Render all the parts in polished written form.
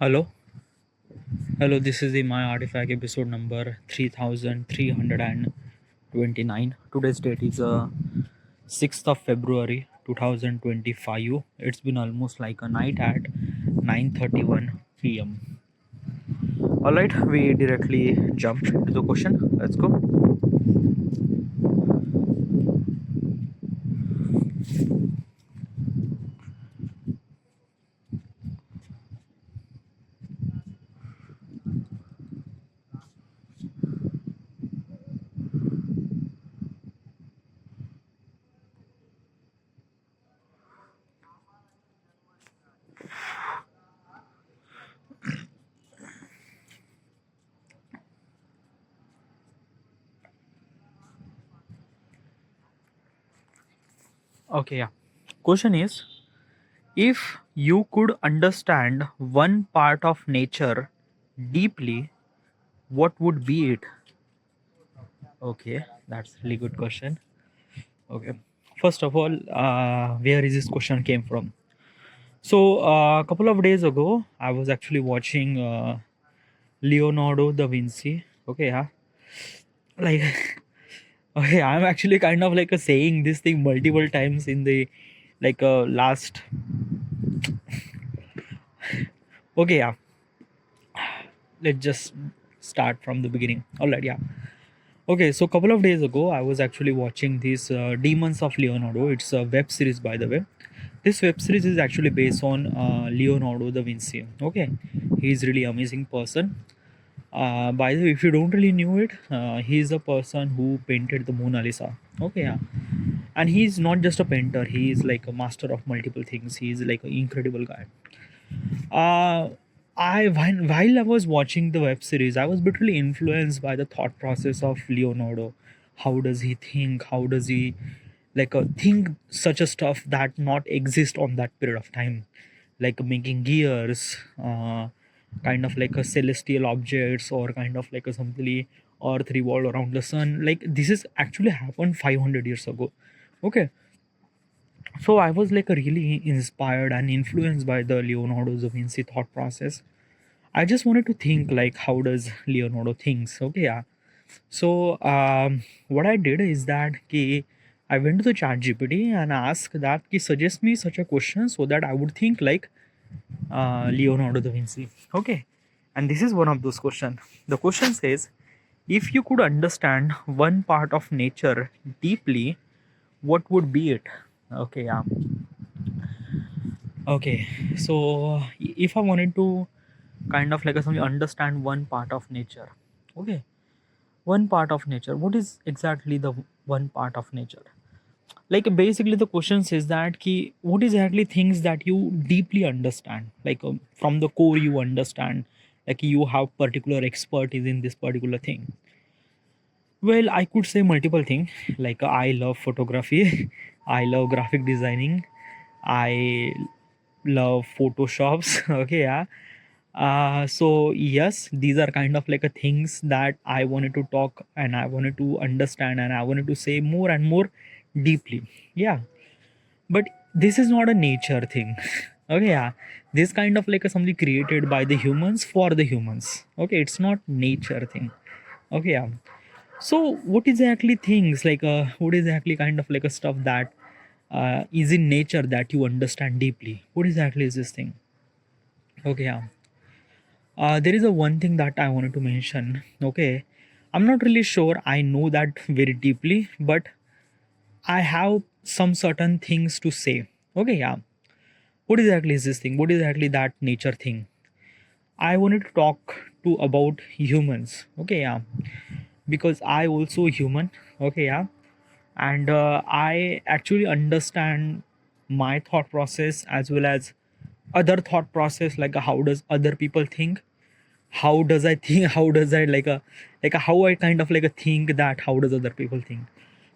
Hello, hello. This is the My Artifact episode number 3329. Today's date is 6th of February 2025. It's been almost like a night at 9:31 p.m. All right, we directly jump into the question. Let's go. Okay, yeah. Question is, if you could understand one part of nature deeply, what would be it? Okay, that's a really good question. Okay. First of all, where is this question came from? So, a couple of days ago, I was actually watching Leonardo da Vinci. Okay, yeah. Like, okay, I'm actually kind of like saying this thing multiple times in the last. Okay, yeah. Let's just start from the beginning. All right, yeah. Okay, so a couple of days ago, I was actually watching this Demons of Leonardo. It's a web series, by the way. This web series is actually based on Leonardo da Vinci. Okay, he's really amazing person. By the way, if you don't really knew it, he is a person who painted the Mona Lisa. Okay, yeah, and he's not just a painter. He is like a master of multiple things. He's like an incredible guy. Uh, while I was watching the web series, I was literally influenced by the thought process of Leonardo. How does he think? How does he think such a stuff that not exist on that period of time, like making gears, kind of like a celestial objects, or kind of like a simply Earth revolve around the sun. Like this is actually happened 500 years ago. Okay, so I was like really inspired and influenced by the Leonardo da Vinci thought process. I just wanted to think like how does Leonardo thinks. Okay, yeah. So what I did is that I went to the chat GPT and asked that suggest me such a question so that I would think like Leonardo da Vinci. Okay, and this is one of those questions. The question says, if you could understand one part of nature deeply, what would be it? Okay, yeah. Okay, so if I wanted to kind of like something understand one part of nature, okay, one part of nature, what is exactly the one part of nature? Like basically the question says that what is exactly things that you deeply understand, from the core you understand, like you have particular expertise in this particular thing. Well, I could say multiple things. Like I love photography, I love graphic designing, I love photoshops. Okay, yeah. So yes, these are kind of like a things that I wanted to talk and I wanted to understand and I wanted to say more and more deeply. Yeah, but this is not a nature thing. Okay, yeah, this kind of like a something created by the humans for the humans. Okay, it's not nature thing. Okay, yeah. So what exactly things what exactly kind of like a stuff that is in nature that you understand deeply? What exactly is this thing? Okay, yeah. There is a one thing that I wanted to mention. Okay, I'm not really sure I know that very deeply, but I have some certain things to say. Okay, yeah. What exactly is this thing? What exactly that nature thing? I wanted to talk to about humans. Okay, yeah, because I also human. Okay, yeah, and I actually understand my thought process as well as other thought process. Like how does other people think? How does I think? How does I how I kind of think that how does other people think?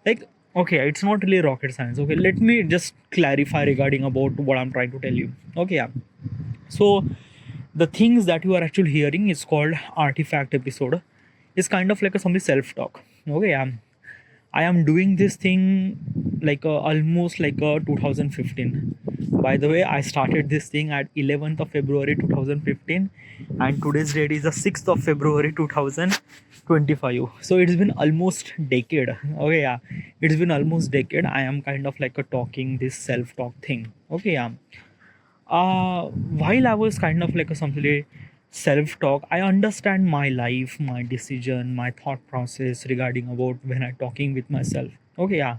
Like okay, it's not really rocket science. Okay, let me just clarify regarding about what I'm trying to tell you. Okay, yeah. So the things that you are actually hearing is called artifact episode. It's kind of like a something self-talk. Okay, yeah. I am doing this thing almost 2015. by the way, I started this thing at 11th of February 2015, and today's date is the 6th of February 2025. So it's been almost decade. Okay, yeah, it's been almost decade. I am kind of like a talking this self-talk thing. Okay, yeah. While I was kind of like a simply self-talk, I understand my life, my decision, my thought process regarding about when I talking with myself. Okay, yeah.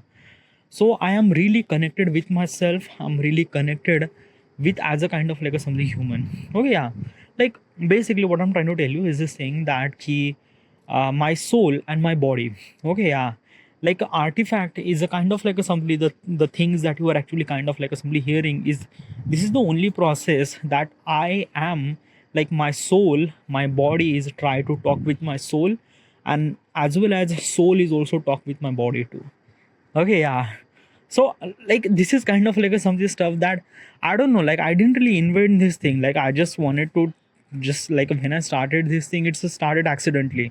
So I am really connected with myself. I'm really connected with as a kind of like a something human. Okay, yeah. Like basically what I'm trying to tell you is this thing that key my soul and my body. Okay, yeah. Like a artifact is a kind of like a simply the things that you are actually kind of like a simply hearing is this is the only process that I am like my soul, my body is try to talk with my soul, and as well as soul is also talk with my body too. Okay, yeah. So like this is kind of like a something stuff that I don't know. Like I didn't really invent this thing. Like I just wanted to just like when I started this thing, it's started accidentally.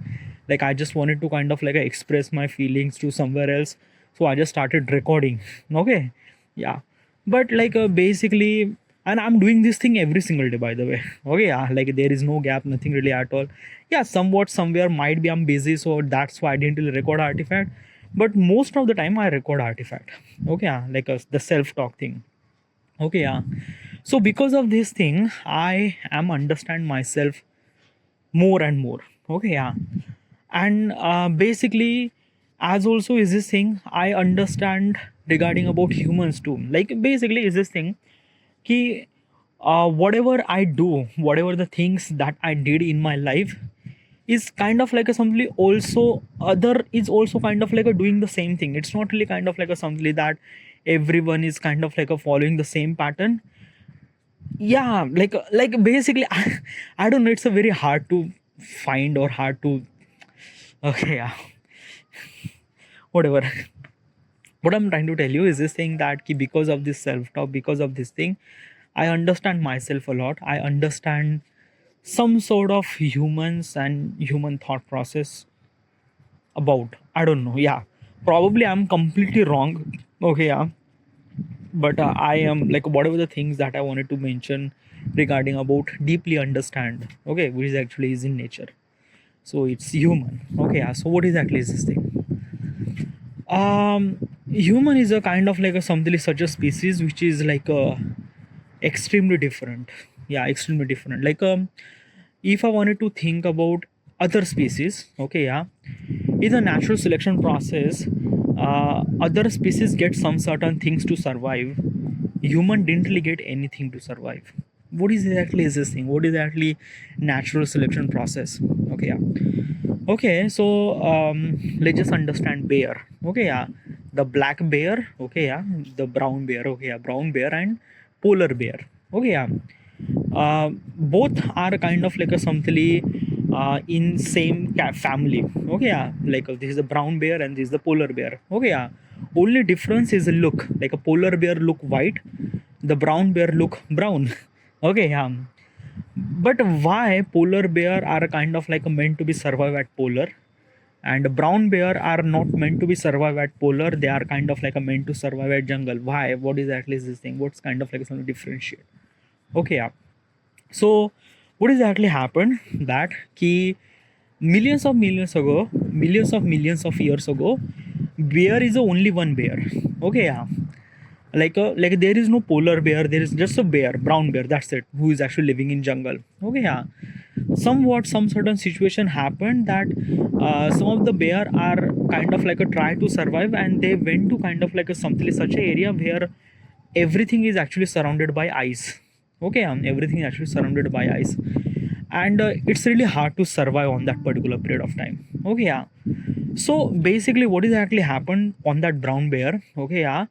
Like I just wanted to kind of like express my feelings to somewhere else. So I just started recording. Okay, yeah. But like basically, and I'm doing this thing every single day by the way. Okay, yeah. Like there is no gap, nothing really at all. Yeah, somewhat somewhere might be I'm busy, so that's why I didn't really record artifact, but most of the time I record artifact. Okay, yeah, like the self-talk thing. Okay, yeah. So because of this thing I am understand myself more and more. Okay, yeah. And basically as also is this thing I understand regarding about humans too. Like basically is this thing ki whatever I do, whatever the things that I did in my life is kind of like a something also other is also kind of like a doing the same thing. It's not really kind of like a something that everyone is kind of like a following the same pattern. Yeah, like basically I don't know, it's a very hard to find or hard to okay, yeah, whatever. What I'm trying to tell you is this thing that because of this self-talk, because of this thing, I understand myself a lot. I understand some sort of humans and human thought process about. I don't know. Yeah, probably I'm completely wrong. Okay, yeah, but I am like whatever the things that I wanted to mention regarding about deeply understand. Okay, which is actually is in nature. So it's human. Okay, yeah. So what exactly is this thing? Human is a kind of like a something such a species which is like extremely different. Yeah, extremely different. Like if I wanted to think about other species, okay, yeah, in the natural selection process, other species get some certain things to survive. Human didn't really get anything to survive. What is exactly is this thing? What is actually natural selection process? Okay, yeah. Okay, so let's just understand bear. Okay, yeah, the black bear. Okay, yeah, the brown bear. Okay, yeah, brown bear and polar bear. Okay, yeah, both are kind of like a something in same family. Okay, yeah, like this is the brown bear and this is the polar bear. Okay, yeah, only difference is a look. Like a polar bear look white, the brown bear look brown. Okay, yeah. But why polar bear are kind of like meant to be survive at polar, and brown bear are not meant to be survive at polar? They are kind of like meant to survive at jungle. Why? What is at least this thing? What's kind of like something differentiate? Okay, yeah. So what exactly happened that key millions of years ago, bear is the only one bear. Okay, yeah. Like there is no polar bear, there is just a bear, brown bear, that's it, who is actually living in jungle. Okay, yeah. Somewhat some certain situation happened that some of the bear are kind of like a try to survive, and they went to kind of like a something such a area where everything is actually surrounded by ice. Okay, everything is actually surrounded by ice, and it's really hard to survive on that particular period of time. Okay, yeah. So basically what is actually happened on that brown bear? Okay, yeah,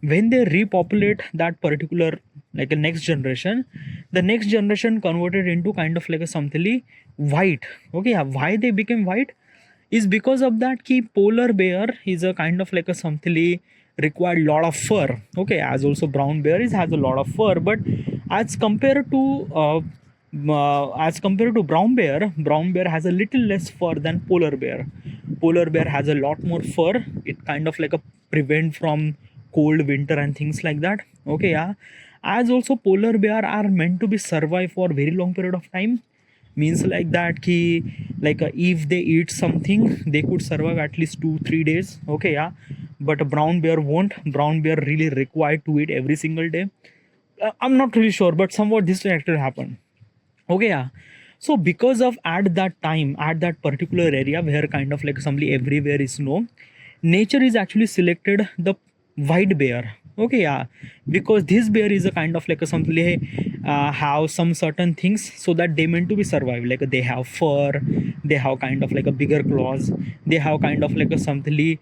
when they repopulate that particular like a next generation, the next generation converted into kind of like a something white. Okay, yeah. Why they became white is because of that key polar bear is a kind of like a something required lot of fur. Okay, as also brown bear is has a lot of fur, but as compared to brown bear has a little less fur than polar bear. Polar bear has a lot more fur. It kind of like a prevent from cold winter and things like that. Okay, yeah. As also polar bear are meant to be survive for very long period of time, means like that ki, like if they eat something they could survive at least 2 3 days. Okay, yeah. But a brown bear won't. Brown bear really required to eat every single day. I'm not really sure, but somewhat this actually happened. Okay, yeah. So because of at that time, at that particular area where kind of like simply everywhere is snow, nature is actually selected the white bear. Okay, yeah. Because this bear is a kind of like a simply have some certain things so that they meant to be survive. Like they have fur, they have kind of like a bigger claws, they have kind of like a simply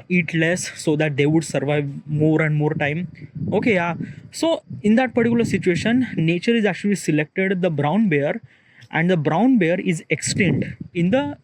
eat less so that they would survive more and more time. Okay, yeah. So in that particular situation, nature is actually selected the brown bear, and the brown bear is extinct in the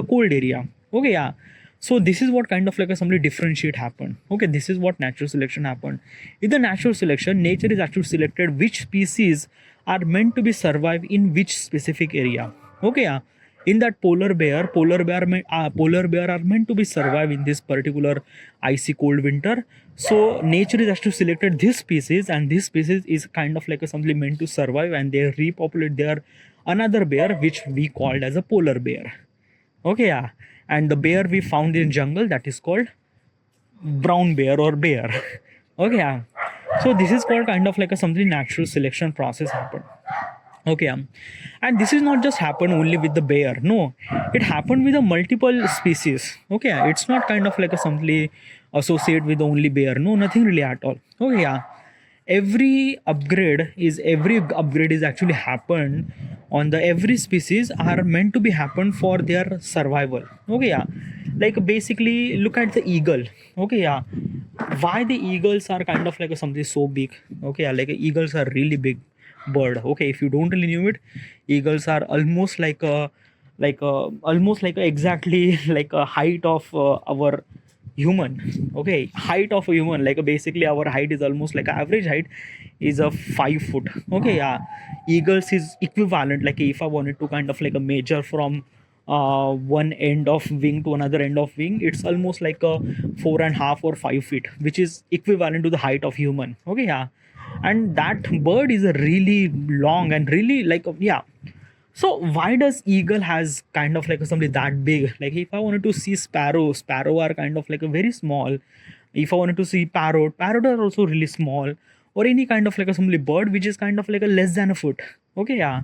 cold area. Okay, yeah. So this is what kind of like a somebody differentiate happened. Okay, this is what natural selection happened. In the natural selection, nature is actually selected which species are meant to be survive in which specific area. Okay, yeah. In that polar bear are meant to be survive in this particular icy cold winter. So nature is actually selected this species, and this species is kind of like a something meant to survive, and they repopulate their another bear which we called as a polar bear. Okay, yeah. And the bear we found in jungle, that is called brown bear or bear. Okay, yeah. So this is called kind of like a something natural selection process happened. Okay, and this is not just happen only with the bear. No, it happened with a multiple species. Okay, yeah. It's not kind of like a something associated with only bear. No, nothing really at all. Okay, yeah. Every upgrade is actually happened on the every species are meant to be happen for their survival. Okay, yeah. Like basically look at the eagle. Okay, yeah. Why the eagles are kind of like a something so big. Okay, yeah. Like eagles are really big bird. Okay, if you don't really knew it, eagles are almost like exactly like a height of our human. Okay, height of a human, like basically our height is almost like average height is a 5 foot. Okay, yeah. Eagles is equivalent, like if I wanted to kind of like a measure from one end of wing to another end of wing, it's almost like a 4.5 or 5 feet, which is equivalent to the height of human. Okay, yeah. And that bird is a really long and really like yeah. So why does eagle has kind of like something that big? Like if I wanted to see sparrow are kind of like a very small. If I wanted to see parrot are also really small. Or any kind of like a something bird which is kind of like a less than a foot. Okay, yeah.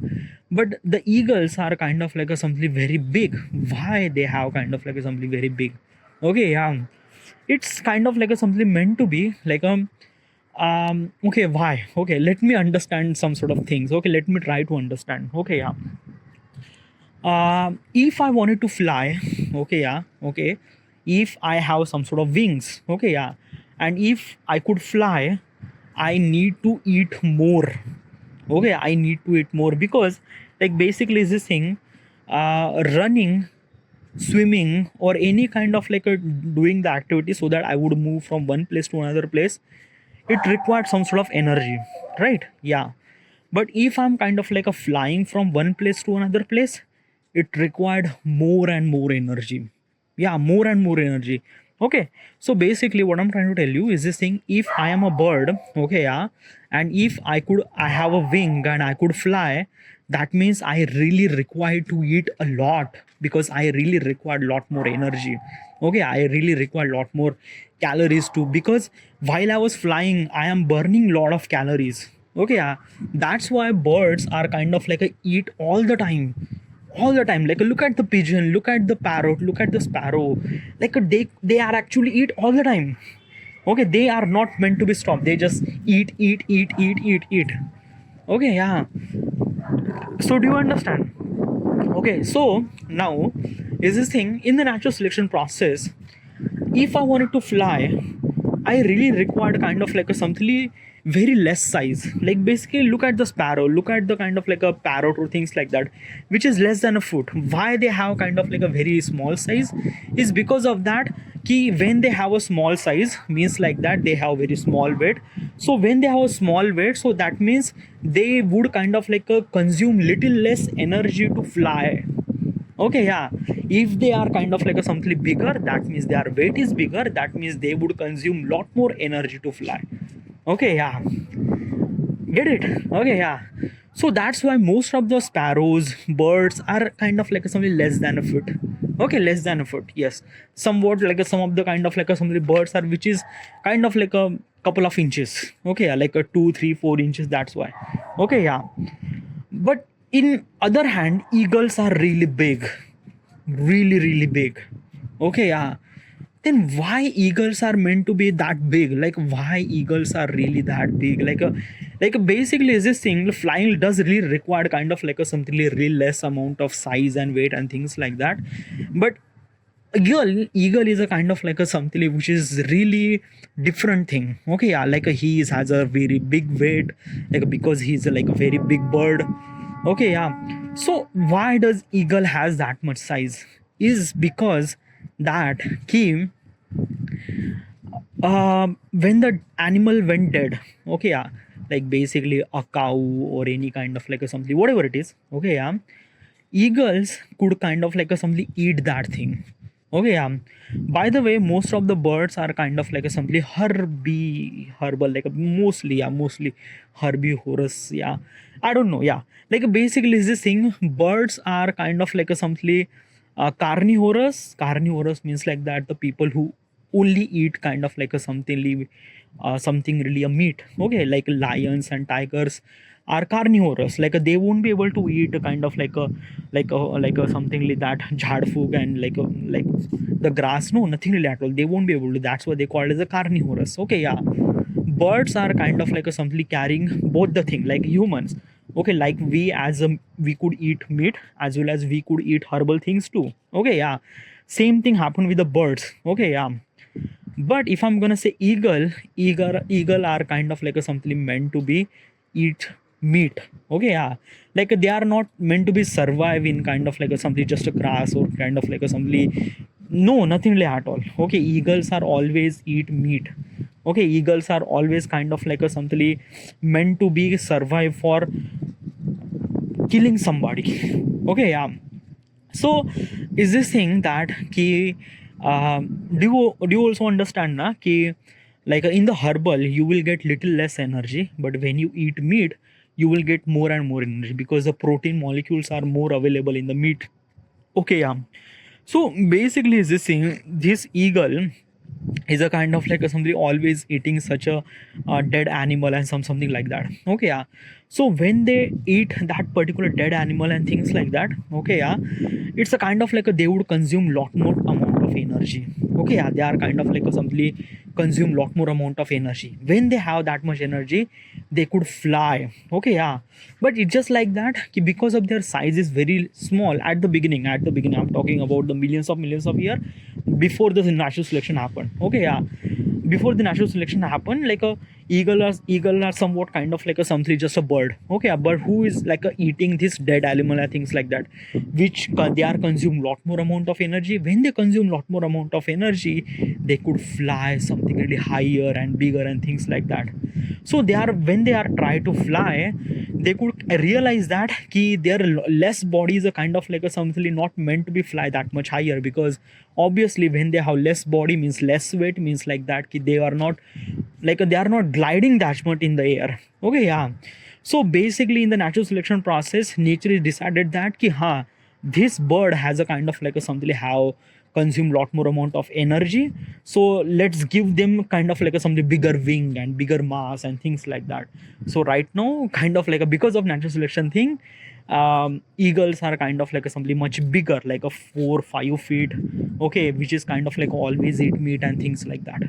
But the eagles are kind of like a something very big. Why they have kind of like a something very big? Okay, yeah. It's kind of like a something meant to be like okay, why? Okay, let me understand some sort of things. Okay, let me try to understand. Okay, yeah. If I wanted to fly, okay, yeah, okay, if I have some sort of wings, okay, yeah, and if I could fly, I need to eat more. Okay, I need to eat more because like basically this thing, running, swimming, or any kind of like a doing the activity so that I would move from one place to another place, it required some sort of energy, right? Yeah. But if I'm kind of like a flying from one place to another place, it required more and more energy. Yeah, more and more energy. Okay, so basically what I'm trying to tell you is this thing: if I am a bird, okay, yeah, and if I have a wing and I could fly, that means I really require to eat a lot, because I really required a lot more energy. Okay, I really require a lot more calories too, because while I was flying I am burning a lot of calories. Okay, yeah. That's why birds are kind of like a eat all the time. Like look at the pigeon, look at the parrot, look at the sparrow. Like they are actually eat all the time. Okay, they are not meant to be stopped. They just eat. Okay, yeah. So do you understand? Okay, so now is this thing in the natural selection process. If I wanted to fly, I really required kind of like a something very less size. Like basically look at the sparrow, look at the kind of like a parrot or things like that, which is less than a foot. Why they have kind of like a very small size is because of that key. When they have a small size means like that they have very small weight. So when they have a small weight, so that means they would kind of like consume little less energy to fly. Okay, yeah. If they are kind of like a something bigger, that means their weight is bigger, that means they would consume lot more energy to fly. Okay, yeah. Get it? Okay, yeah. So that's why most of the sparrows, birds are kind of like something less than a foot. Okay, less than a foot. Yes, somewhat like some of the kind of like some of the birds are which is kind of like a couple of inches. Okay, yeah, like a 2, 3, 4 inches. That's why. Okay, yeah. But in other hand, eagles are really big, really big. Okay, yeah. Then why eagles are meant to be that big? Like why eagles are really that big? Basically is this thing flying does really require kind of like a something really less amount of size and weight and things like that. But eagle is a kind of like a something which is really different thing. Okay, yeah, like he has a very big weight, like because he's like a very big bird. Okay, yeah. So why does eagle has that much size? Is because that he when the animal went dead. Okay, yeah, like basically a cow or any kind of like a something whatever it is. Okay, yeah, eagles could kind of like a something eat that thing. Okay, yeah. By the way, most of the birds are kind of like a something herbal, like mostly, yeah, mostly herbivorous. Yeah, I don't know. Yeah, like basically is this thing. Birds are kind of like a something carnivorous. Carnivorous means like that the people who only eat kind of like a something really a meat. Okay, like lions and tigers are carnivorous, like they won't be able to eat a kind of like a something like that jhad food and like the grass. No, nothing really at all, they won't be able to. That's what they call as a carnivorous. Okay, yeah. Birds are kind of like a simply carrying both the thing like humans. Okay, like we could eat meat as well as we could eat herbal things too. Okay, yeah. Same thing happened with the birds. Okay, yeah. But if I'm gonna say eagle are kind of like a something meant to be eat meat. Okay, yeah. Like they are not meant to be survive in kind of like a something just a grass or kind of like a something. No, nothing like at all. Okay, eagles are always eat meat. Okay, eagles are always kind of like a something meant to be survive for killing somebody. Okay, yeah. So is this thing that ki do you also understand na ki like in the herbal you will get little less energy, but when you eat meat you will get more and more energy because the protein molecules are more available in the meat. Okay, yeah. So basically is this thing, this eagle is a kind of like a somebody always eating such a dead animal and something like that. Okay, yeah. So when they eat that particular dead animal and things like that. Okay, yeah, it's a kind of like a, they would consume lot more amount of energy. Okay, yeah, they are kind of like a simply consume lot more amount of energy. When they have that much energy they could fly. Okay, yeah. But it's just like that because of their size is very small at the beginning. I'm talking about the millions of years before the natural selection happened. Okay, yeah. Before the natural selection happened, like a eagle are somewhat kind of like a something just a bird. Okay, a bird who is like a eating this dead animal and things like that, which they are consume lot more amount of energy. When they consume lot more amount of energy they could fly something really higher and bigger and things like that. So they are, when they are try to fly they could realize that ki their less body is a kind of like a something not meant to be fly that much higher, because obviously when they have less body means less weight, means like that ki they are not like they are not gliding that much in the air. Okay, yeah. So basically in the natural selection process nature is decided that ki ha, this bird has a kind of like a something how consume lot more amount of energy, so let's give them kind of like a something bigger wing and bigger mass and things like that. So right now kind of like a, because of natural selection thing, eagles are kind of like a something much bigger, like a 4-5 feet. Okay, which is kind of like always eat meat and things like that.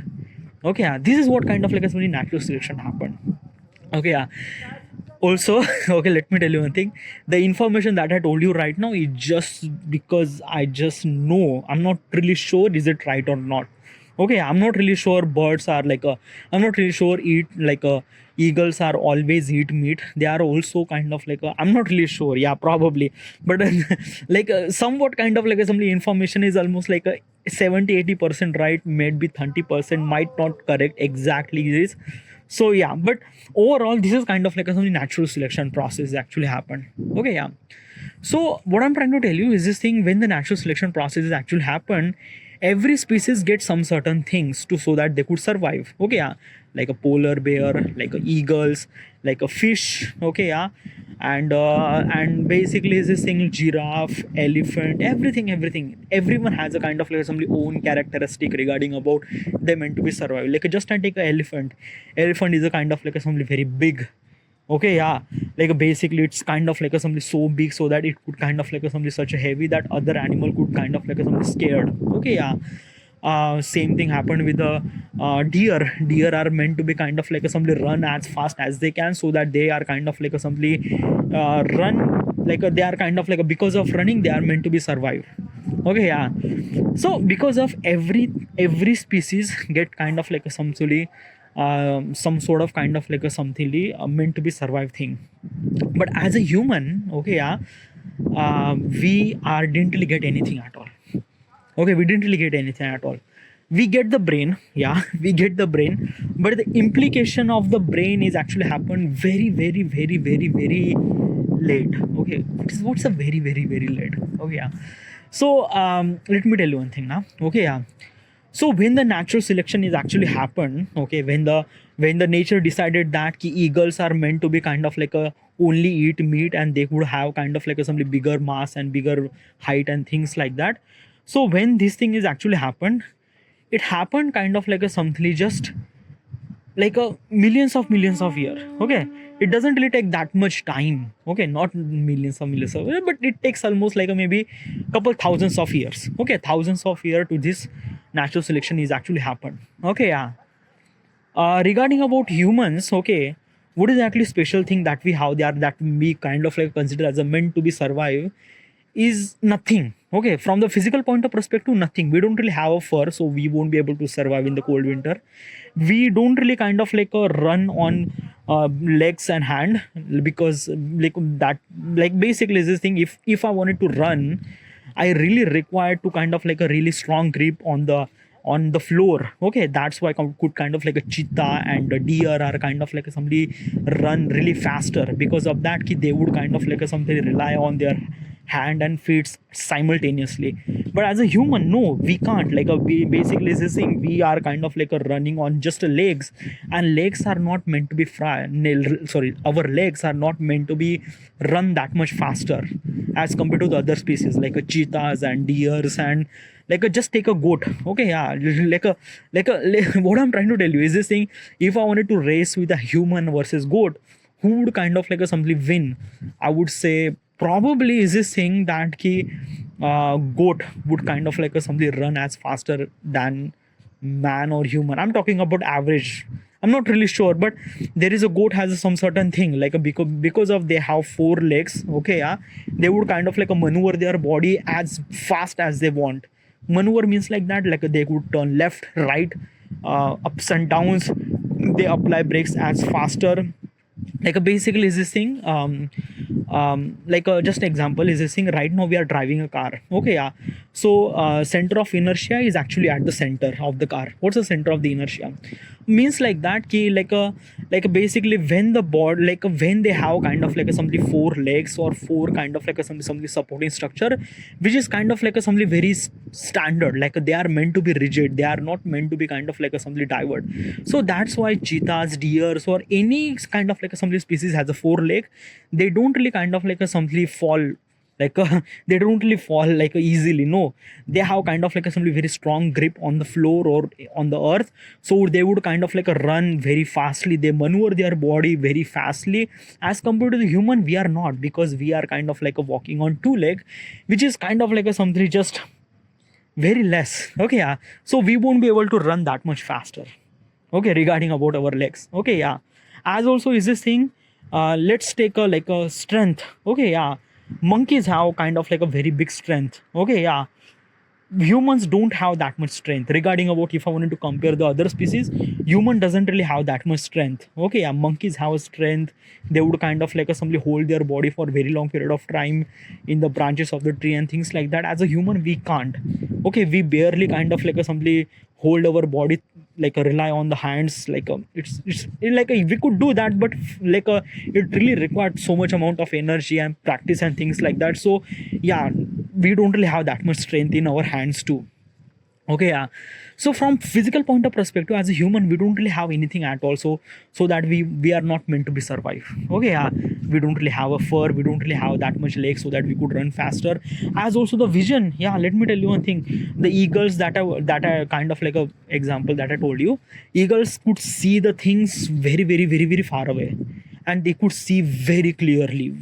Okay, yeah, this is what kind of like a something natural selection happened. Okay, yeah. Also okay, let me tell you one thing. The information that I told you right now is just because I just know, I'm not really sure is it right or not. Okay, I'm not really sure birds are like a, I'm not really sure eat like a eagles are always eat meat. They are also kind of like a, I'm not really sure, yeah, probably. But like somewhat kind of like a, some information is almost like a 70-80% right, maybe 30% might not correct exactly this. So yeah, but overall this is kind of like a some natural selection process actually happened. Okay, yeah. So what I'm trying to tell you is this thing, when the natural selection process actually happened, every species gets some certain things to so that they could survive. Okay, yeah, like a polar bear, like a eagles, like a fish. Okay, yeah, and basically this thing, giraffe, elephant, everything, everyone has a kind of like some own characteristic regarding about they meant to be survive. Like just I take a elephant is a kind of like a something very big. Okay, yeah, like basically it's kind of like a something so big so that it could kind of like a something such a heavy that other animal could kind of like a something scared. Okay, yeah. Same thing happened with the deer are meant to be kind of like a something run as fast as they can so that they are kind of like a something run like a, they are kind of like a, because of running they are meant to be survive. Okay, yeah. So because of every species get kind of like a some sort of kind of like a something meant to be survive thing. But as a human, okay, yeah, we are didn't really get anything at all. Okay, we didn't really get anything at all. We get the brain, yeah, we get the brain, but the implication of the brain is actually happened very late. Okay, what's a very late? Okay, yeah. So let me tell you one thing now. Okay, yeah. So when the natural selection is actually happened, okay, when the nature decided that ki eagles are meant to be kind of like a only eat meat and they would have kind of like a some bigger mass and bigger height and things like that. So when this thing is actually happened, it happened kind of like a something just like a millions of years. Okay, it doesn't really take that much time. Okay, not millions of years, but it takes almost like a maybe couple thousands of years. Okay, thousands of years to this natural selection is actually happened. Okay, yeah. Regarding about humans, okay, what is actually special thing that we have there that we kind of like consider as a meant to be survive is nothing. Okay, from the physical point of perspective, nothing. We don't really have a fur, so we won't be able to survive in the cold winter. We don't really kind of like run on legs and hand because like that like basically this thing. If I wanted to run, I really required to kind of like a really strong grip on the floor. Okay, that's why I could kind of like a cheetah and a deer are kind of like somebody run really faster because of that they would kind of like something rely on their hand and feet simultaneously. But as a human, no, we can't. Like we basically this thing, we are kind of like a running on just legs, and legs are not meant to be sorry, our legs are not meant to be run that much faster as compared to the other species like a cheetahs and deers and like just take a goat. Okay, yeah, what I'm trying to tell you is this thing, if I wanted to race with a human versus goat, who would kind of like a simply win? I would say probably is this thing that ki goat would kind of like a simply run as faster than man or human. I'm talking about average. I'm not really sure, but there is a goat has some certain thing like a because of they have four legs. Okay, yeah, they would kind of like a maneuver their body as fast as they want. Maneuver means like that, like they could turn left, right, ups and downs. They apply brakes as faster. Like basically is this thing like just example is this thing, right now we are driving a car. Okay, yeah. So center of inertia is actually at the center of the car. What's the center of the inertia? Means like that ki like basically when the board like when they have kind of like a something four legs or four kind of like a something supporting structure, which is kind of like a something very standard, like they are meant to be rigid, they are not meant to be kind of like a something divert. So that's why cheetahs, deers or any kind of like a something species has a four leg, they don't really kind of like a something fall like they don't really fall like easily. No, they have kind of like a something very strong grip on the floor or on the earth, so they would kind of like run very fastly, they maneuver their body very fastly. As compared to the human, we are not, because we are kind of like walking on two leg, which is kind of like a something just very less. Okay, yeah. So we won't be able to run that much faster. Okay, regarding about our legs. Okay, yeah. As also is this thing, let's take a like a strength. Okay, yeah. Monkeys have kind of like a very big strength. Okay, yeah. Humans don't have that much strength. Regarding about if I wanted to compare the other species, human doesn't really have that much strength. Okay, yeah. Monkeys have strength. They would kind of like assembly hold their body for a very long period of time in the branches of the tree and things like that. As a human, we can't. Okay, we barely kind of like assembly hold our body, like rely on the hands, like it's like we could do that, but like it really required so much amount of energy and practice and things like that. So yeah, we don't really have that much strength in our hands too. Okay, yeah. So from physical point of perspective, as a human, we don't really have anything at all. So that we are not meant to be survive. Okay, yeah. We don't really have a fur. We don't really have that much legs so that we could run faster. As also the vision. Yeah, let me tell you one thing. The eagles that are kind of like a example that I told you. Eagles could see the things very very very very far away, and they could see very clearly.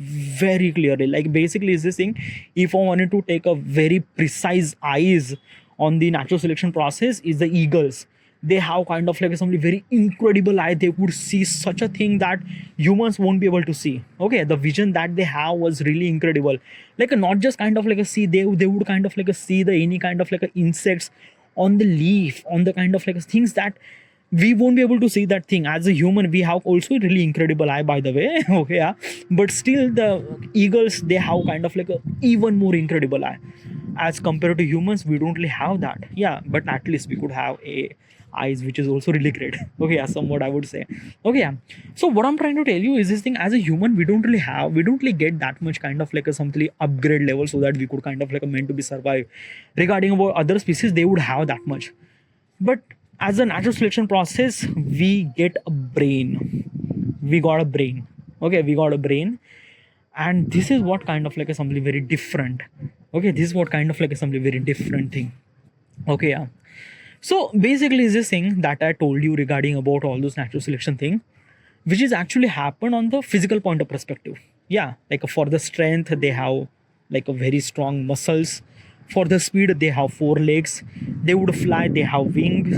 Like basically, is this thing? If I wanted to take a very precise eyes on the natural selection process, is the eagles. They have kind of like something very incredible eye. They would see such a thing that humans won't be able to see. Okay, the vision that they have was really incredible. Like not just kind of like a see, they would kind of like a see the any kind of like a insects on the leaf, on the kind of like things that we won't be able to see that thing. As a human, we have also really incredible eye, by the way. Okay, yeah. But still the eagles, they have kind of like a even more incredible eye. As compared to humans, we don't really have that. Yeah, but at least we could have a eyes, which is also really great. Okay, yeah, somewhat I would say. Okay, yeah. So what I'm trying to tell you is this thing: as a human, we don't really get that much kind of like a something upgrade level so that we could kind of like a meant to be survive. Regarding about other species, they would have that much. But as a natural selection process, we get a brain. We got a brain. Okay, we got a brain. And this is what kind of like a something very different. Okay, this is what kind of like a something very different thing. Okay, yeah. So basically is this thing that I told you regarding about all those natural selection thing, which is actually happened on the physical point of perspective. Yeah, like for the strength, they have like a very strong muscles. For the speed, they have four legs. They would fly, they have wings.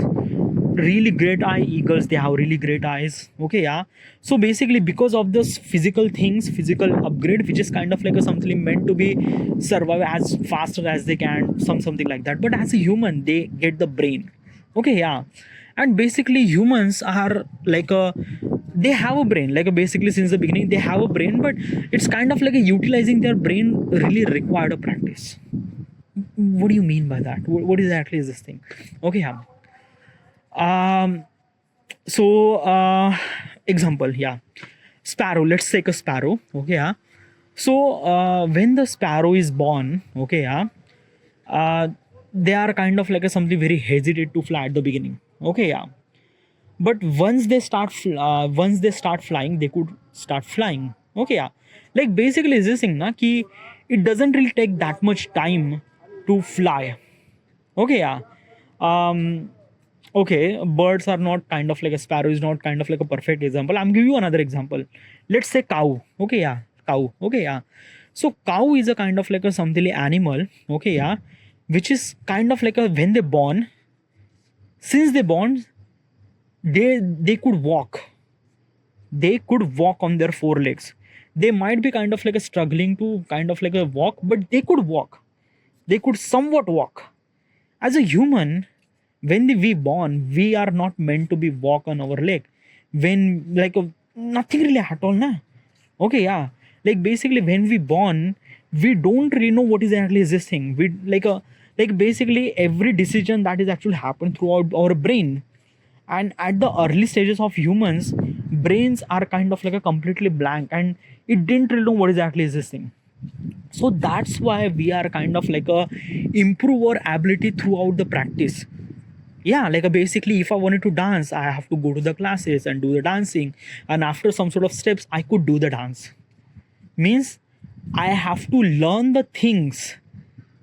Really great eye. Eagles, they have really great eyes. Okay, yeah. So basically because of this physical things, physical upgrade, which is kind of like a something meant to be survive as faster as they can, something like that. But as a human, they get the brain. Okay, yeah. And basically humans are like a, they have a brain, like a basically since the beginning they have a brain, but it's kind of like a utilizing their brain really required a practice. What do you mean by that? What exactly is this thing? Okay, yeah. um so example, yeah. Sparrow, let's take a sparrow. Okay, yeah. So when the sparrow is born, okay, yeah, uh, they are kind of like a something very hesitant to fly at the beginning. Okay, yeah. But once they start flying, they could start flying. Okay, yeah. Like basically is this thing na ki it doesn't really take that much time to fly. Okay, yeah. um okay, birds are not kind of like a sparrow is not kind of like a perfect example. I'm giving you another example. Let's say cow. Okay, yeah. Cow. Okay, yeah. So cow is a kind of like a something animal. Okay, yeah. Which is kind of like a, when they born, since they born, they could walk. They could walk on their four legs. They might be kind of like a struggling to kind of like a walk, but they could walk. They could somewhat walk. As a human, when we born, we are not meant to be walk on our leg. When like a, nothing really at all, na. Okay, yeah. Like basically when we born, we don't really know what is actually this thing. We like a, like basically every decision that is actually happened throughout our brain. And at the early stages of humans, brains are kind of like a completely blank, and it didn't really know what exactly is this thing. So that's why we are kind of like a improve our ability throughout the practice. Yeah, like a basically if I wanted to dance, I have to go to the classes and do the dancing, and after some sort of steps I could do the dance. Means I have to learn the things.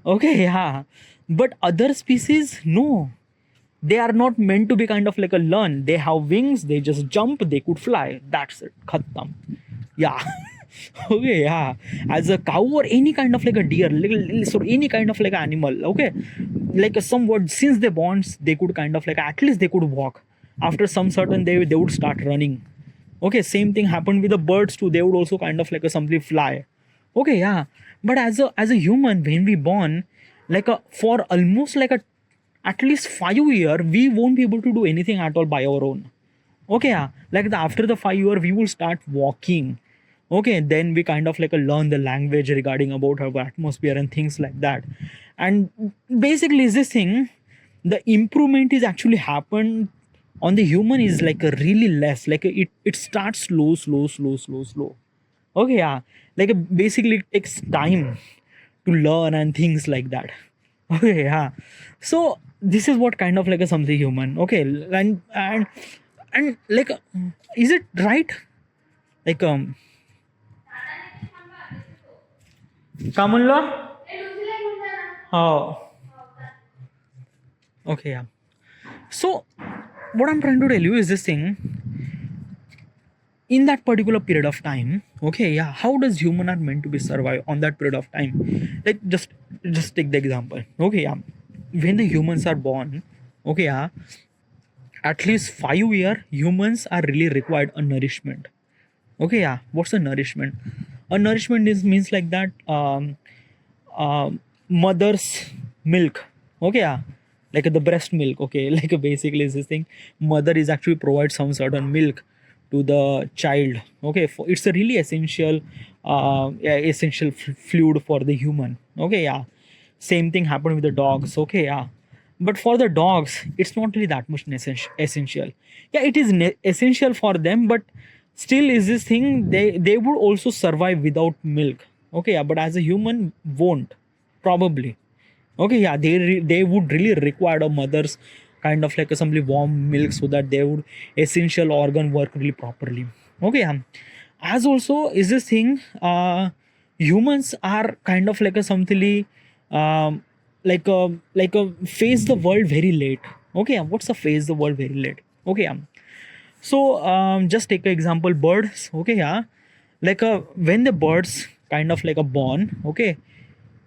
Okay, yeah. But other species, no, they are not meant to be kind of like a learn. They have wings, they just jump, they could fly, that's it, khatam. Yeah. Okay, yeah. As a cow or any kind of like a deer, little, so any kind of like animal. Okay, like a somewhat since they born, they could kind of like at least they could walk. After some certain they would start running. Okay, same thing happened with the birds too. They would also kind of like a simply fly. Okay, yeah. But as a human, when we born, like a for almost like a at least 5 year, we won't be able to do anything at all by our own. Okay, yeah. Like after the 5 year, we will start walking. Okay, then we kind of like learn the language regarding about our atmosphere and things like that. And basically, is this thing, the improvement is actually happened on the human is like a really less. Like it starts slow. Okay, yeah. Like basically, it takes time to learn and things like that. Okay, yeah. So this is what kind of like a something human. Okay, and like, is it right? Like, Kamunla? Oh, okay, yeah. So what I'm trying to tell you is this thing, in that particular period of time. Okay, yeah, how does human are meant to be survive on that period of time? Like, just take the example. Okay, yeah, when the humans are born, okay, yeah, at least 5 year humans are really required a nourishment. Okay, yeah, what's a nourishment? A nourishment is means like that, uh, mother's milk. Okay, yeah, like the breast milk. Okay, like basically is this thing, mother is actually provide some certain milk to the child. Okay, for, it's a really essential, yeah, essential fluid for the human. Okay, yeah, same thing happened with the dogs. Okay, yeah, but for the dogs it's not really that much essential. Yeah, it is essential for them, but still is this thing, they would also survive without milk. Okay, yeah, but as a human won't, probably. Okay, yeah, they would really require a mother's kind of like a simply warm milk, so that they would essential organ work really properly. Okay, yeah. As also is this thing, humans are kind of like a something, um like a face the world very late. Okay, yeah, what's a face the world very late? Okay, yeah. So just take an example, birds. Okay, yeah, like when the birds kind of like a born. Okay,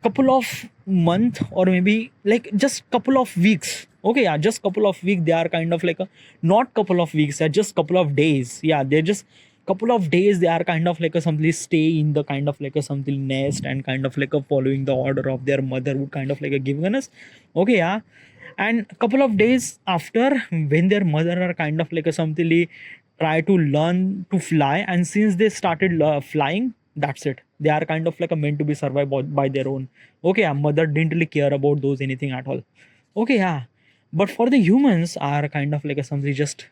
couple of month, or maybe like just couple of weeks. Okay, yeah, just couple of weeks, they are kind of like a, not couple of weeks, they're just couple of days. Yeah, they're just couple of days, they are kind of like a something stay in the kind of like a something nest, and kind of like a following the order of their mother would kind of like a given us. Okay, yeah, and couple of days after, when their mother are kind of like a something try to learn to fly, and since they started flying, that's it, they are kind of like a meant to be survived by their own. Okay, yeah, mother didn't really care about those anything at all. Okay, yeah, but for the humans are kind of like a something just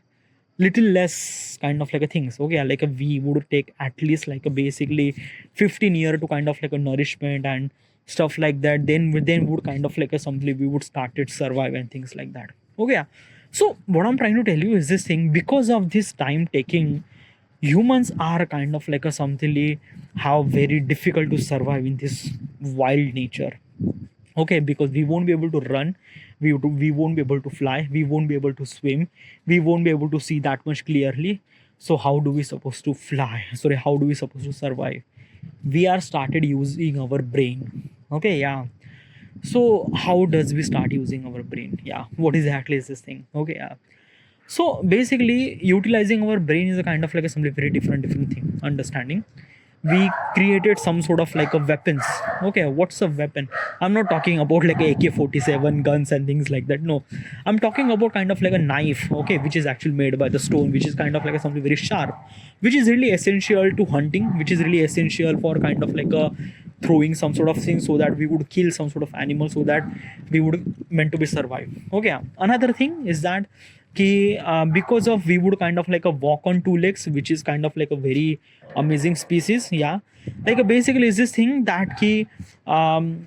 little less kind of like a things. Okay, yeah, like a, we would take at least like a basically 15 year to kind of like a nourishment and stuff like that, then would kind of like a something we would started survive and things like that. Okay, yeah. So what I'm trying to tell you is this thing, because of this time taking, humans are kind of like a something how very difficult to survive in this wild nature. Okay, because we won't be able to run, we won't be able to fly, we won't be able to swim, we won't be able to see that much clearly. So how do we supposed to fly, sorry, how do we supposed to survive? We are started using our brain. Okay, yeah. So how does we start using our brain? Yeah, what exactly is this thing? Okay, yeah. So basically, utilizing our brain is a kind of like a something very different thing. Understanding, we created some sort of like a weapons. Okay, what's a weapon? I'm not talking about like a AK-47 guns and things like that. No, I'm talking about kind of like a knife. Okay, which is actually made by the stone, which is kind of like a something very sharp, which is really essential to hunting, which is really essential for kind of like a throwing some sort of thing, so that we would kill some sort of animal, so that we would meant to be survive. Okay, another thing is that because of we would kind of like a walk on two legs, which is kind of like a very amazing species. Yeah, like basically is this thing that um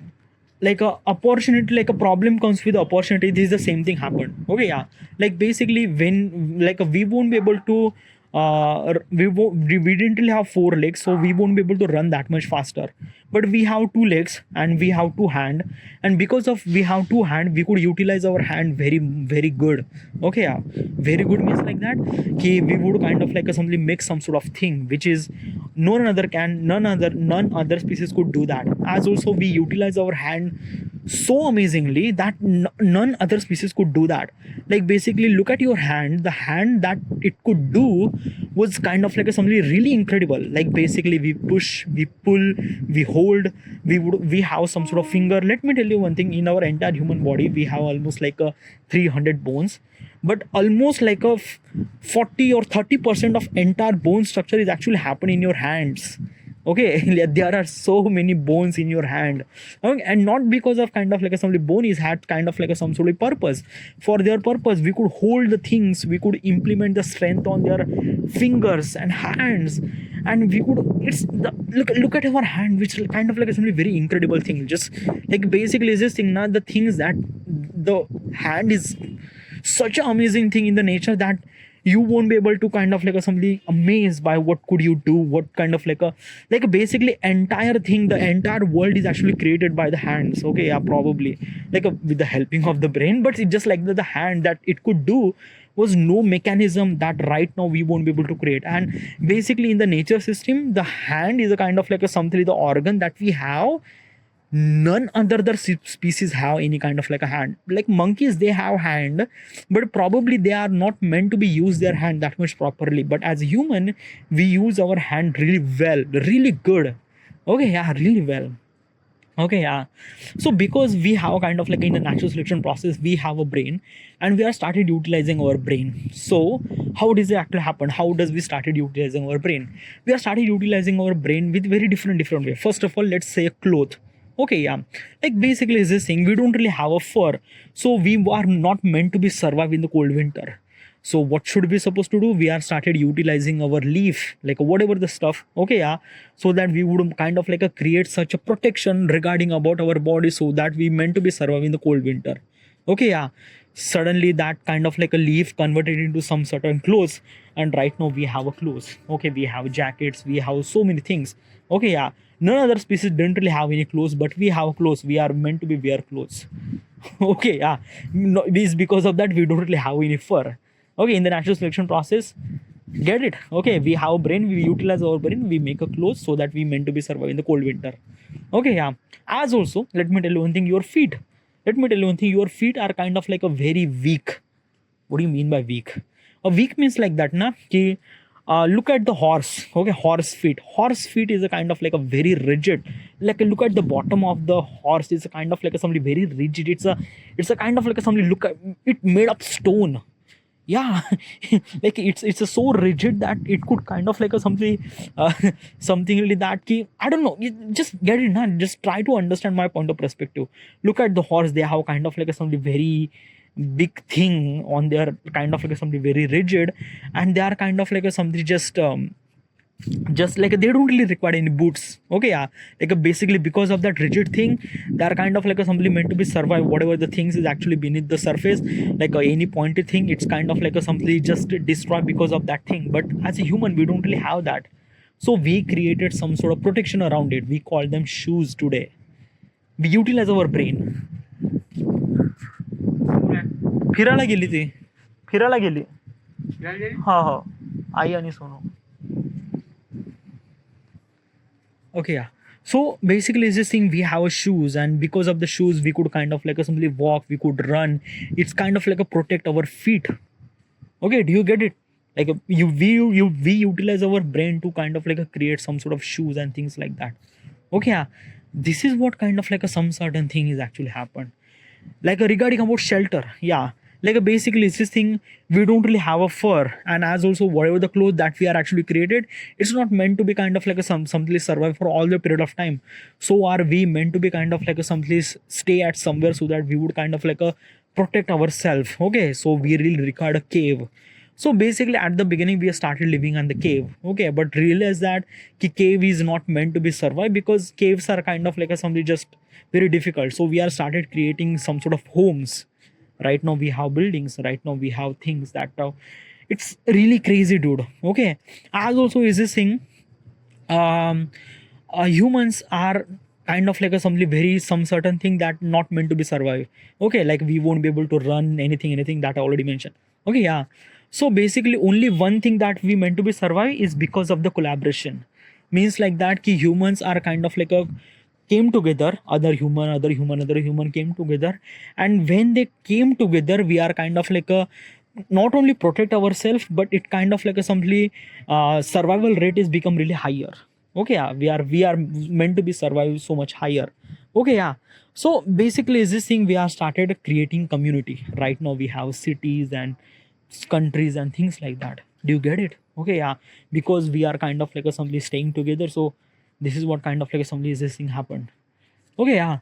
like a opportunity, like a problem comes with opportunity, this is the same thing happened. Okay, yeah, like basically when like we won't be able to we didn't really have four legs, so we won't be able to run that much faster, but we have two legs and we have two hand, and because of we have two hand, we could utilize our hand very good. Okay, yeah, very good means like that we would kind of like something make some sort of thing which is none other species could do that. As also we utilize our hand so amazingly that none other species could do that. Like basically look at your hand, the hand that it could do was kind of like something really incredible. Like basically we push, we pull, we hold, we have some sort of finger. Let me tell you one thing, in our entire human body we have almost like a 300 bones, but almost like a 40 or 30% of entire bone structure is actually happening in your hands. Okay, there are so many bones in your hand. Okay, and not because of kind of like some bone is had kind of like some sort of purpose. For their purpose we could hold the things, we could implement the strength on their fingers and hands, and we could, it's the look at our hand, which is kind of like something very incredible thing. Just like basically is this thing, not the things that the hand is such an amazing thing in the nature that you won't be able to kind of like a somebody amazed by what could you do, what kind of like a basically entire thing, the entire world is actually created by the hands. Okay, yeah, probably with the helping of the brain, but it's just like the hand that it could do was no mechanism that right now we won't be able to create. And basically in the nature system, the hand is a kind of like a something, the organ that we have. None other species have any kind of like a hand. Like monkeys, they have hand, but probably they are not meant to be use their hand that much properly. But as a human, we use our hand really well, really good. Okay, yeah, really well. Okay, yeah. So because we have kind of like in the natural selection process, we have a brain and we are started utilizing our brain. So how does it actually happen? How does we started utilizing our brain? We are started utilizing our brain with very different way. First of all, let's say a cloth. Okay, yeah, like basically is this thing, we don't really have a fur, so we are not meant to be survive in the cold winter. So what should we supposed to do? We are started utilizing our leaf, like whatever the stuff. Okay, yeah, so that we would kind of like a create such a protection regarding about our body, so that we meant to be surviving the cold winter. Okay, yeah, suddenly that kind of like a leaf converted into some certain clothes, and right now we have a clothes. Okay, we have jackets, we have so many things. Okay, yeah, none other species didn't really have any clothes, but we have clothes, we are meant to be wear clothes. Okay, yeah, no, it's because of that we don't really have any fur. Okay, in the natural selection process, get it? Okay, we have a brain, we utilize our brain, we make a clothes so that we meant to be surviving the cold winter. Okay, yeah. As also, let me tell you one thing, your feet. Let me tell you one thing, your feet are kind of like a very weak. What do you mean by weak? A weak means like that, na? Ki, look at the horse. Okay, horse feet. Horse feet is a kind of like a very rigid. Like look at the bottom of the horse. It's a kind of like a something very rigid. It's a kind of like a something. Look at it made of stone. Yeah, like it's a so rigid that it could kind of like a something something really that key. I don't know, you just get it, man. Just try to understand my point of perspective. Look at the horse, they have kind of like a something very big thing on their kind of like a something very rigid, and they are kind of like a something just like they don't really require any boots. Okay, yeah, like basically because of that rigid thing, they are kind of like a something meant to be survive whatever the things is actually beneath the surface. Like any pointed thing, it's kind of like a something just destroyed because of that thing. But as a human, we don't really have that, so we created some sort of protection around it. We call them shoes today. We utilize our brain. फिरायला गेली ती फिरायला गेली हा हा आई आणि Sonu. Okay, yeah. So basically, is this thing, we have shoes, and because of the shoes, we could kind of like a simply walk, we could run. It's kind of like a protect our feet. Okay, do you get it? Like we utilize our brain to kind of like a create some sort of shoes and things like that. Okay, yeah. This is what kind of like a some certain thing is actually happened. Like regarding about shelter, yeah, like basically it's this thing, we don't really have a fur, and as also whatever the clothes that we are actually created, it's not meant to be kind of like a something survive for all the period of time. So are we meant to be kind of like a someplace stay at somewhere, so that we would kind of like a protect ourselves. Okay, so we really required a cave. So basically at the beginning we started living in the cave. Okay, but realize that cave is not meant to be survived, because caves are kind of like a something just very difficult. So we are started creating some sort of homes. Right now we have buildings, right now we have things that it's really crazy, dude. Okay, as also is this thing, humans are kind of like a some certain thing that not meant to be survived. Okay, like we won't be able to run anything that I already mentioned. Okay, yeah. So basically only one thing that we meant to be survive is because of the collaboration. Means like that ki humans are kind of like a came together, other human came together, and when they came together, we are kind of like a not only protect ourselves, but it kind of like a simply survival rate is become really higher. Okay, yeah, we are meant to be survive so much higher. Okay, yeah. So basically is this thing, we are started creating community. Right now we have cities and countries and things like that. Do you get it? Okay, yeah, because we are kind of like a simply staying together. So this is what kind of like assembly is this thing happened. Okay, yeah.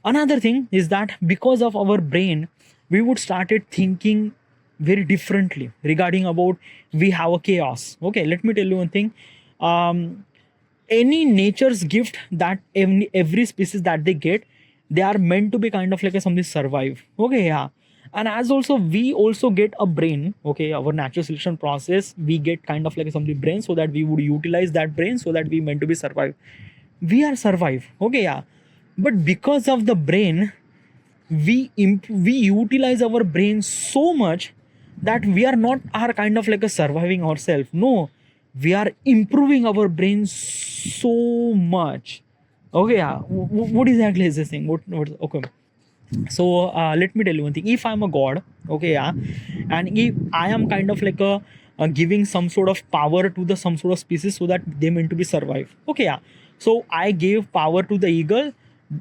Another thing is that because of our brain, we would started thinking very differently regarding about we have a chaos. Okay, let me tell you one thing. Any nature's gift that every species that they get, they are meant to be kind of like a something survive. Okay, yeah. And as also we also get a brain. Okay, our natural selection process, we get kind of like something brain, so that we would utilize that brain, so that we meant to be survive. We are survive. Okay, yeah. But because of the brain, we utilize our brain so much that we are not are kind of like a surviving ourselves. No, we are improving our brain so much. Okay, yeah. What exactly is this thing? What? Okay. So let me tell you one thing. If I'm a god, okay, yeah, and if I am kind of like a giving some sort of power to the some sort of species, so that they meant to be survive. Okay, yeah. So I gave power to the eagle,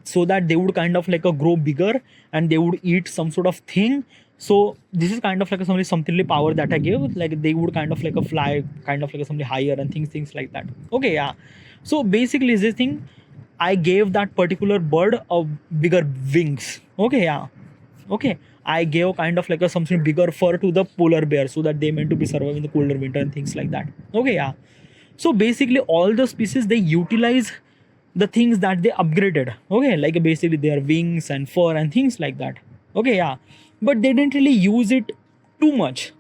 so that they would kind of like a grow bigger, and they would eat some sort of thing. So this is kind of like a something power that I give. Like they would kind of like a fly, kind of like a something higher, and things like that. Okay, yeah. So basically, this thing, I gave that particular bird a bigger wings. Okay, yeah. Okay. I gave kind of like a something bigger fur to the polar bear, so that they meant to be surviving the colder winter and things like that. Okay, yeah. So basically, all the species, they utilize the things that they upgraded. Okay, like basically their wings and fur and things like that. Okay, yeah. But they didn't really use it too much.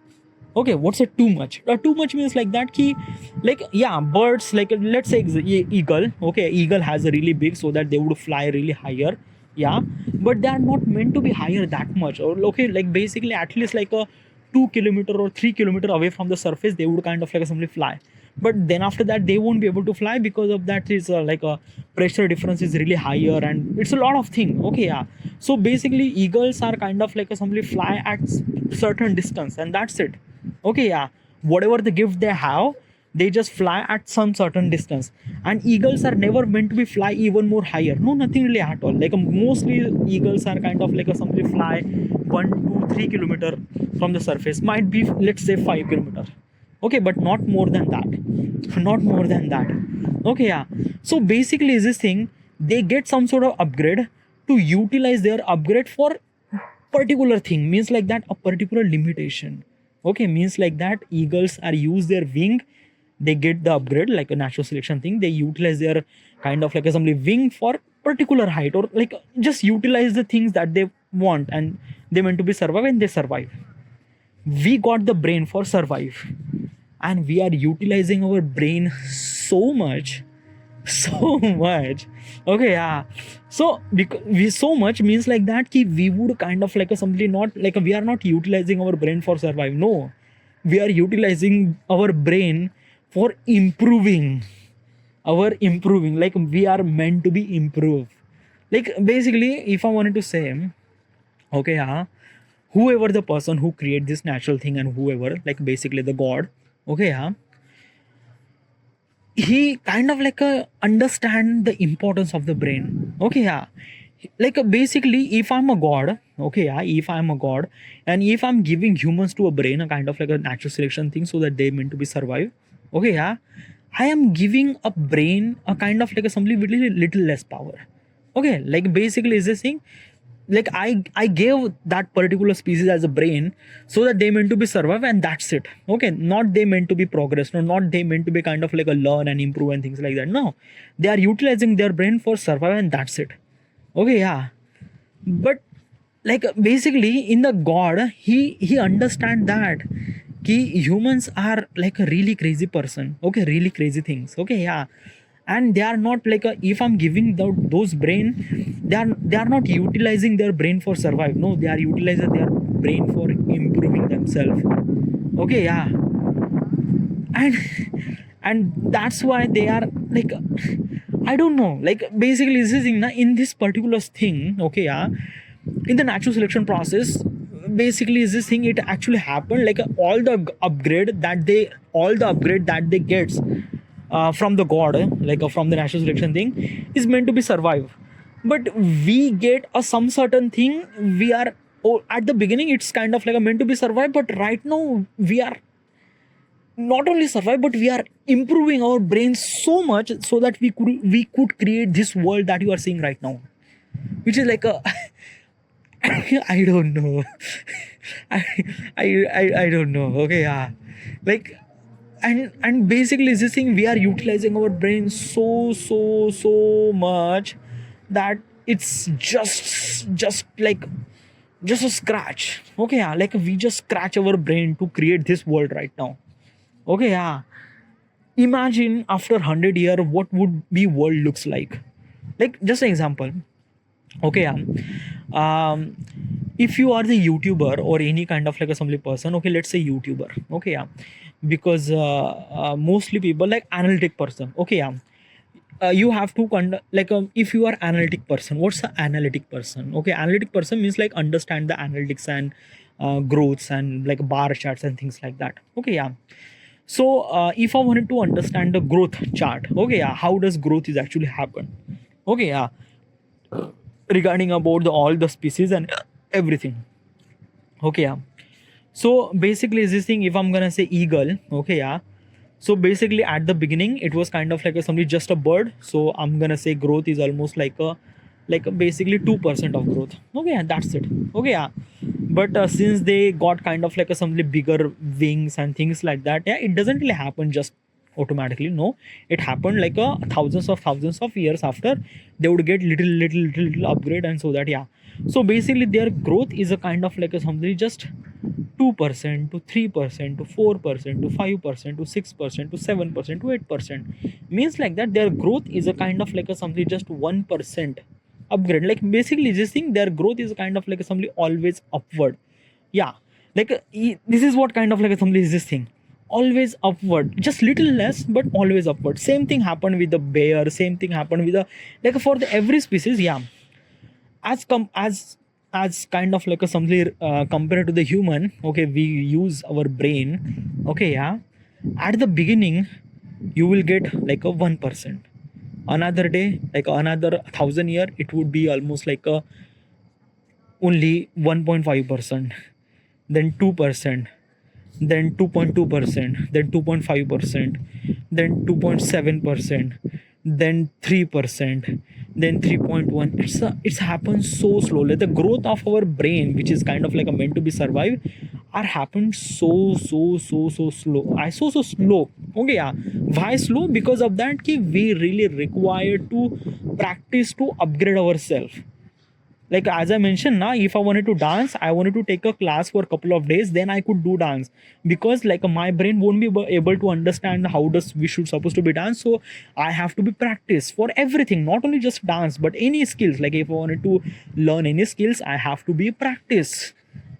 Okay, what's it too much? Too much means like that key, like yeah, birds, like let's say eagle. Okay, eagle has a really big, so that they would fly really higher. Yeah, but they are not meant to be higher that much. Or okay, like basically at least like a 2 kilometer or 3 kilometer away from the surface, they would kind of like simply fly. But then after that, they won't be able to fly, because of that is like a pressure difference is really higher, and it's a lot of thing. Okay, yeah. So basically, eagles are kind of like a simply fly at certain distance, and that's it. Okay, yeah. Whatever the gift they have, they just fly at some certain distance. And eagles are never meant to be fly even more higher. No, nothing really at all. Like mostly eagles are kind of like a simply fly 1 to 3 kilometer from the surface. Might be, let's say, 5 kilometer. Okay, but not more than that. Not more than that. Okay, yeah. So basically, is this thing, they get some sort of upgrade to utilize their upgrade for particular thing, means like that a particular limitation. Okay, means like that eagles are use their wing, they get the upgrade like a natural selection thing, they utilize their kind of like assembly wing for particular height, or like just utilize the things that they want, and they meant to be survive, and they survive. We got the brain for survive, and we are utilizing our brain so much, so much. Okay, yeah. So because we so much means like that ki we would kind of like a simply not like we are not utilizing our brain for survive. No, we are utilizing our brain for improving, our improving, like we are meant to be improved. Like basically, if I wanted to say, okay, yeah, whoever the person who create this natural thing, and whoever, like basically the god, okay, yeah, he kind of like understand the importance of the brain. Okay, yeah. Like basically, if I'm a god, okay, yeah, if I'm a god, and if I'm giving humans to a brain, a kind of like a natural selection thing, so that they meant to be survive. Okay, yeah, I am giving a brain a kind of like a something little less power. Okay, like basically is this thing, like I gave that particular species as a brain, so that they meant to be survive, and that's it. Okay, not they meant to be progress, no, not they meant to be kind of like a learn and improve and things like that. No, they are utilizing their brain for survive, and that's it. Okay, yeah. But like basically in the god, he understand that ki humans are like a really crazy person. Okay, really crazy things. Okay, yeah. And they are not like if I'm giving those brain, they are not utilizing their brain for survive. No, they are utilizing their brain for improving themselves. Okay, yeah. And and that's why they are like, I don't know, like basically this is in this particular thing. Okay, yeah, in the natural selection process, basically is this thing, it actually happened like all the upgrade that they get from the god, like from the natural selection thing, is meant to be survive. But we get a some certain thing, we are, oh, at the beginning it's kind of like a meant to be survive, but right now we are not only survive, but we are improving our brains so much, so that we could create this world that you are seeing right now, which is like a I don't know. I, I don't know. Okay, yeah. Like, and basically this thing, we are utilizing our brain so much, that it's just like just a scratch. Okay, yeah, like we just scratch our brain to create this world right now. Okay, yeah, imagine after 100 year what would be world looks like just an example. Okay, if you are the YouTuber or any kind of like a assembly person, okay, let's say YouTuber. Okay, yeah, because mostly people like analytic person. Okay, yeah, you have to if you are analytic person, what's the analytic person? Okay, analytic person means like understand the analytics and growths and like bar charts and things like that. Okay, yeah. So if I wanted to understand the growth chart, okay, yeah, how does growth is actually happen? Okay, yeah, regarding about all the species and everything. Okay, yeah. So basically, this thing, if I'm gonna say eagle, okay, yeah. So basically, at the beginning, it was kind of like somebody just a bird. So I'm gonna say growth is almost like a basically 2% of growth. Okay, yeah, that's it. Okay, yeah. But since they got kind of like a something bigger wings and things like that, yeah, it doesn't really happen just automatically. No, it happened like a thousands of years after they would get little upgrade, and so that, yeah. So basically, their growth is a kind of like a something just 2% to 3% to 4% to 5% to 6% to 7% to 8%, means like that their growth is a kind of like a something just 1% upgrade. Like basically this thing, their growth is kind of like a something always upward. Yeah, like this is what kind of like a something is this thing, always upward, just little less but always upward. Same thing happened with the bear, same thing happened with the like for the every species. Yeah, as kind of like a something compared to the human. Okay, we use our brain. Okay, yeah, at the beginning you will get like a 1%, another day like another 1,000 year it would be almost like a only 1.5%, then 2%, then 2.2%, then 2.5%, then 2.7%, then 3%, then 3.1. It's happened so slowly. The growth of our brain, which is kind of like a meant to be survived, are happened so slow. I so slow. Okay, yeah. Why slow? Because of that ki we really require to practice to upgrade ourselves. Like as I mentioned now, if I wanted to dance, I wanted to take a class for a couple of days, then I could do dance, because like my brain won't be able to understand how does we should supposed to be dance. So I have to be practice for everything, not only just dance but any skills. Like if I wanted to learn any skills, I have to be practice.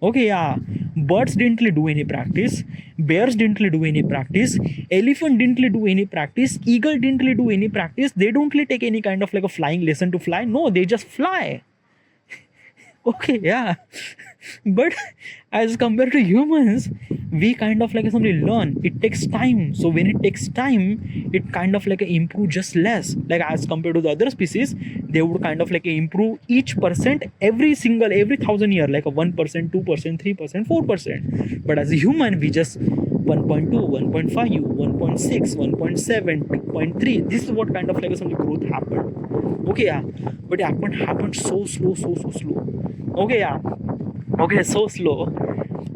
Okay, yeah. Birds didn't really do any practice, bears didn't really do any practice, elephant didn't really do any practice, eagle didn't really do any practice. They don't really take any kind of like a flying lesson to fly. No, they just fly. Okay, yeah. But as compared to humans, we kind of like somebody learn, it takes time. So when it takes time, it kind of like improve just less. Like as compared to the other species, they would kind of like improve each percent every 1,000 year, like a 1%, 2%, 3%, 4%. But as a human, we just 1.2, 1.5, 1.6, 1.7, 2.3. This is what kind of like some growth happened. Okay, yeah. But it happened so slow. Okay, yeah. Okay, so slow.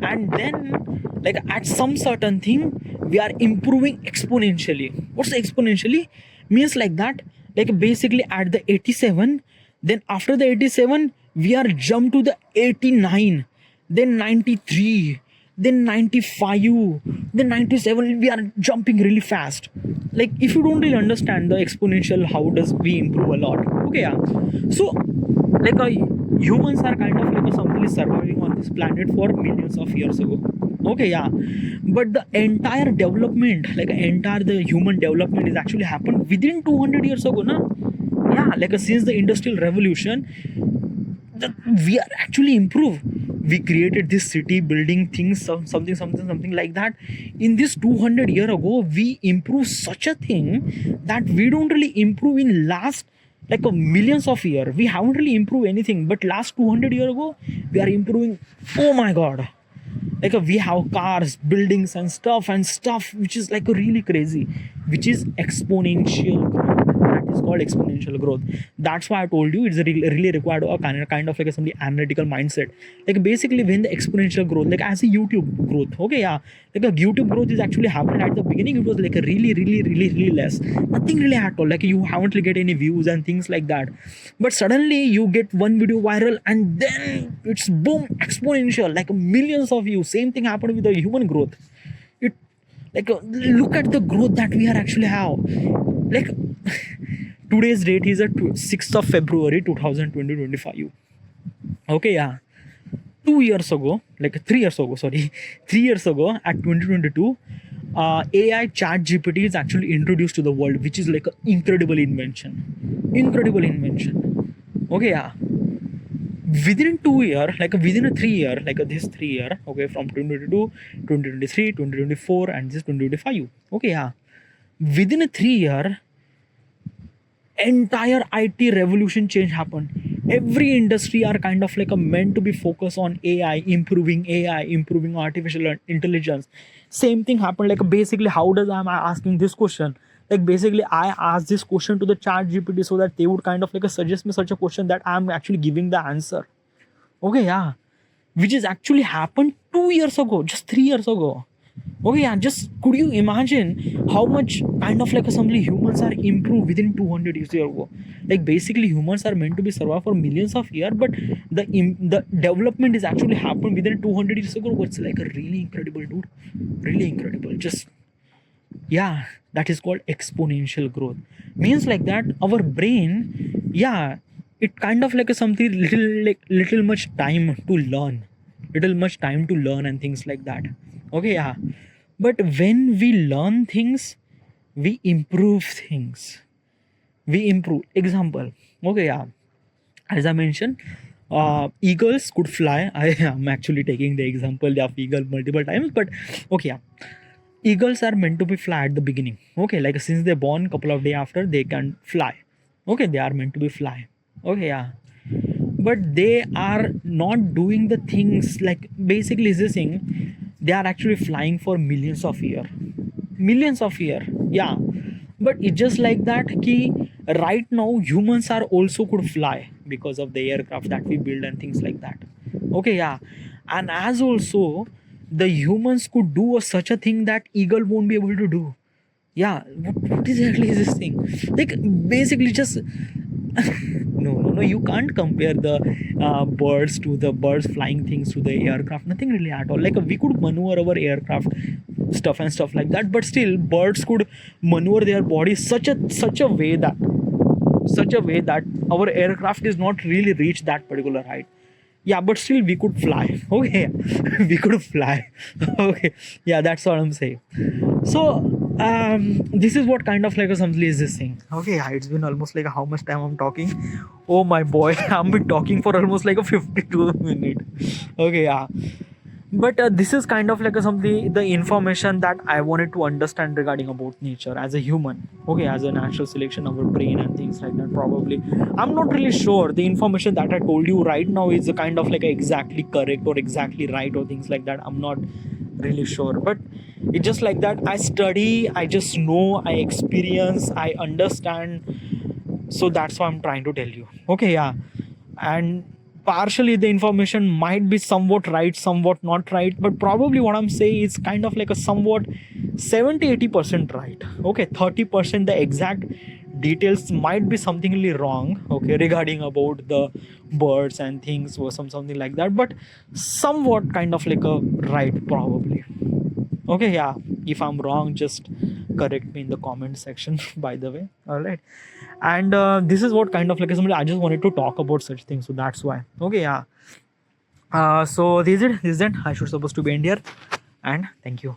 And then like at some certain thing, we are improving exponentially. What's the exponentially? Means like that, like basically at the 87, then after the 87, we are jumped to the 89, then 93, then 95, then 97. We are jumping really fast. Like if you don't really understand the exponential, how does we improve a lot? Okay, yeah. So like humans are kind of like something surviving on this planet for millions of years ago. Okay, yeah. But the entire development, like entire the human development is actually happened within 200 years ago, na? Yeah, like since the industrial revolution, we are actually improved. We created this city building things, something like that. In this 200 year ago, we improved such a thing that we don't really improve in last like a millions of year. We haven't really improved anything, but last 200 year ago we are improving. Oh my god, like we have cars, buildings and stuff which is like really crazy, which is exponential growth. That is called exponential growth. That's why I told you it's really required a kind of like some analytical mindset. Like basically when the exponential growth, like as a YouTube growth, okay, yeah, like a YouTube growth is actually happened at the beginning. It was like a really less, nothing really at all. Like you haven't really get any views and things like that. But suddenly you get one video viral and then it's boom, exponential, like millions of views. Same thing happened with the human growth. It like look at the growth that we are actually have. Like today's date is a 6th of February 2025. Okay, yeah. 2 years ago, like 3 years ago, sorry, 3 years ago at 2022, AI chat GPT is actually introduced to the world, which is like an incredible invention. Incredible invention. Okay, yeah. Within 2 year, like within a 3 year, like this 3 year, okay, from 2022, 2023, 2024, and this 2025. Okay, yeah. Within a 3 year, entire IT revolution change happened. Every industry are kind of like a meant to be focused on AI, improving artificial intelligence. Same thing happened. Like basically, how does am I asking this question? Like basically, I asked this question to the chat GPT so that they would kind of like suggest me such a question that I'm actually giving the answer. Okay, yeah, which is actually happened 2 years ago, just 3 years ago. Okay, yeah, just could you imagine how much kind of like assembly humans are improved within 200 years ago? Like basically humans are meant to be survive for millions of years, but the development is actually happened within 200 years ago. It's like a really incredible, dude, really incredible. Just yeah, that is called exponential growth. Means like that our brain, yeah, it kind of like a something little much time to learn, little much time to learn and things like that. Okay, yeah, but when we learn things, we improve things, we improve. Example, okay, yeah, as I mentioned, eagles could fly. I am actually taking the example of eagle multiple times, but okay, yeah, eagles are meant to be fly at the beginning. Okay, like since they're born couple of days after they can fly. Okay, they are meant to be fly. Okay, yeah, but they are not doing the things like basically is this thing. They are actually flying for millions of year, yeah. But it's just like that ki right now humans are also could fly because of the aircraft that we build and things like that. Okay, yeah, and as also the humans could do such a thing that eagle won't be able to do. Yeah, what exactly is this thing? Like basically just no, you can't compare the birds to the birds flying things to the aircraft. Nothing really at all. Like we could maneuver our aircraft stuff and stuff like that, but still birds could maneuver their bodies such a way that our aircraft is not really reach that particular height. Yeah, but still we could fly. Okay, we could fly. Okay, yeah, that's what I'm saying. So this is what kind of like a something is this thing. Okay, yeah, it's been almost like how much time I'm talking. Oh my boy, I've been talking for almost like a 52 minute. Okay, yeah, but this is kind of like a something, the information that I wanted to understand regarding about nature as a human. Okay, as a natural selection of our brain and things like that. Probably I'm not really sure the information that I told you right now is a kind of like a exactly correct or exactly right or things like that. I'm not really sure, but it's just like that. I study, I just know, I experience, I understand. So that's what I'm trying to tell you. Okay, yeah, and partially the information might be somewhat right, somewhat not right, but probably what I'm saying is kind of like a somewhat 70-80% right. Okay, 30% the exact details might be something really wrong, okay, regarding about the birds and things or something like that, but somewhat kind of like a right probably. Okay, yeah, if I'm wrong just correct me in the comment section by the way. All right, and this is what kind of like somebody I just wanted to talk about such things, so that's why. Okay, yeah, so this is it I should supposed to be end here, and thank you.